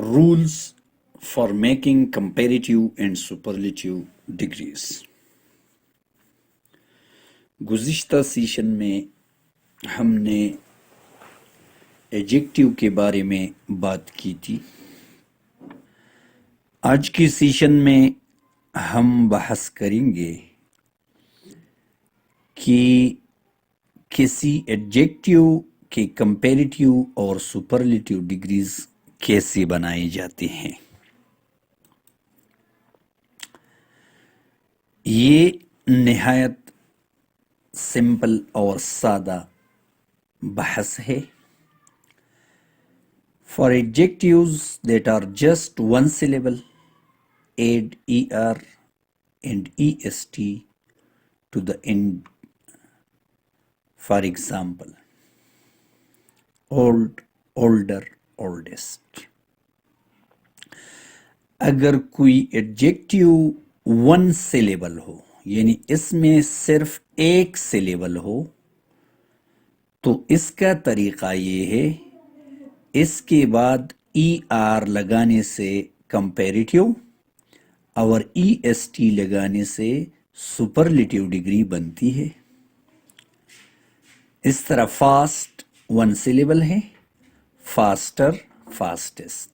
rules for making comparative and superlative degrees. گزشتہ session میں ہم نے ایڈجیکٹیو کے بارے میں بات کی تھی. آج کی سیشن میں ہم بحث کریں گے کہ کسی ایڈجیکٹیو کے کمپیریٹیو اور سپرلیٹیو ڈگریز کیسے بنائی جاتی ہیں. یہ نہایت سمپل اور سادہ بحث ہے. For adjectives that are just one syllable, add er and est to the end. For example, old, older, oldest. اگر کوئی ایڈجیکٹیو ون سیلیبل ہو یعنی اس میں صرف ایک سیلیبل ہو تو اس کا طریقہ یہ ہے اس کے بعد ای آر لگانے سے کمپیریٹیو اور ای ایس ٹی لگانے سے سپرلیٹیو ڈگری بنتی ہے. اس طرح فاسٹ ون سیلیبل ہے، فاسٹر، فاسٹسٹ.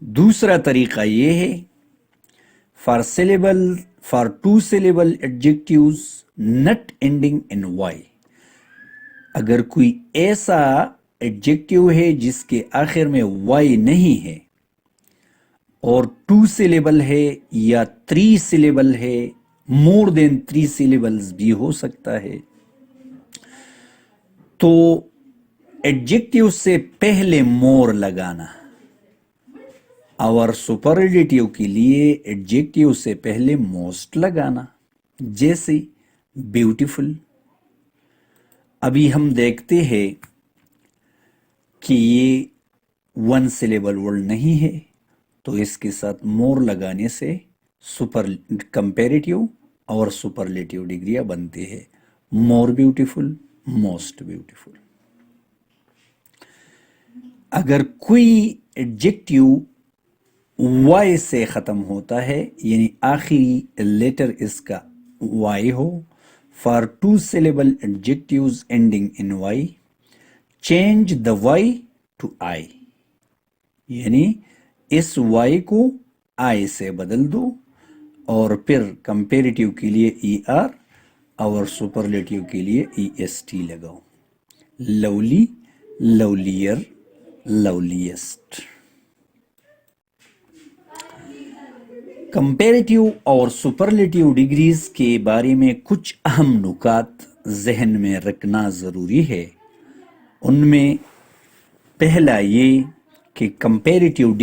دوسرا طریقہ یہ ہے for two syllable adjectives not ending in y. اگر کوئی ایسا ایڈجیکٹیو ہے جس کے آخر میں وائی نہیں ہے اور ٹو سیلیبل ہے یا تھری سیلیبل ہے، مور دین تھری سیلیبلز بھی ہو سکتا ہے، تو ایڈجیکٹیو سے پہلے مور لگانا اور سپرلیٹیو کے لیے ایڈجیکٹیو سے پہلے موسٹ لگانا، جیسے بیوٹیفل. ابھی ہم دیکھتے ہیں کہ یہ ون سیلیبل ورڈ نہیں ہے تو اس کے ساتھ مور لگانے سے کمپیریٹیو اور سپرلیٹیو ڈگریاں بنتی ہے. More beautiful, most beautiful. اگر کوئی ایڈجیکٹیو وائی سے ختم ہوتا ہے یعنی آخری لیٹر اس کا وائی ہو، for two syllable adjectives ending in y change the y to i, یعنی اس وائی کو آئی سے بدل دو اور پھر کمپیریٹیو کے لیے ای آر اور سپرلیٹیو کے لیے ای ایس ٹی لگاؤ. لولی، لولیئر، لولیسٹ. کمپیریٹیو اور سپرلیٹیو ڈگریز کے بارے میں کچھ اہم نکات ذہن میں رکھنا ضروری ہے. ان میں پہلا یہ کہ comparative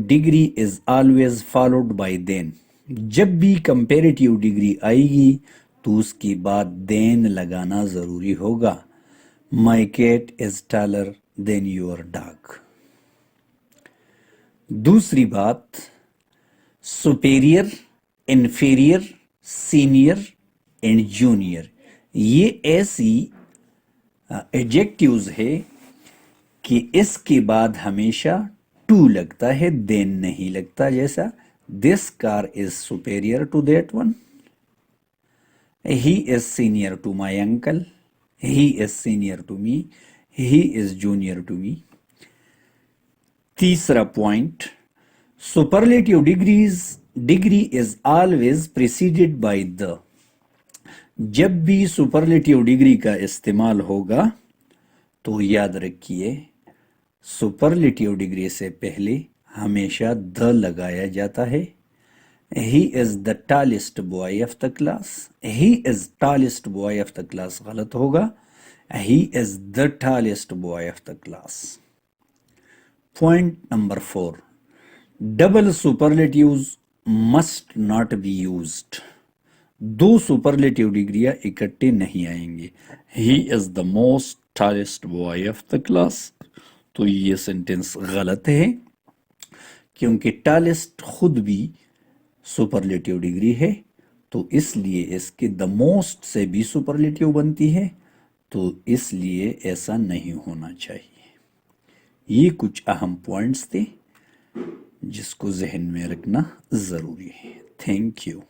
degree is always followed by than. جب بھی کمپیریٹیو ڈگری آئے گی تو اس کے بعد دین لگانا ضروری ہوگا. My cat is taller than your dog. دوسری بات، superior, inferior, senior and junior, یہ ایسی ایڈجیکٹیوز ہے کہ اس کے بعد ہمیشہ ٹو لگتا ہے، دین نہیں لگتا. جیسا this car is superior to that one, he is senior to my uncle, he is senior to me, he is junior to me. تیسرا point, superlative degree is always preceded by the. جب بھی سپرلیٹیو degree کا استعمال ہوگا تو یاد رکھیے سپرلیٹیو degree سے پہلے ہمیشہ دا لگایا جاتا ہے. He is the tallest boy of the class. He is tallest boy of the class غلط ہوگا، he is the tallest boy of the class. Point number 4، double superlatives must not be used. دو superlative ڈگریاں اکٹھے نہیں آئیں گے. He is the most tallest boy of the class, تو یہ سینٹینس غلط ہے کیونکہ ٹالسٹ خود بھی سپرلیٹیو ڈگری ہے، تو اس لیے اس کے دا موسٹ سے بھی سپرلیٹیو بنتی ہے تو اس لیے ایسا نہیں ہونا چاہیے۔ یہ کچھ اہم پوائنٹس تھے جس کو ذہن میں رکھنا ضروری ہے۔ Thank you.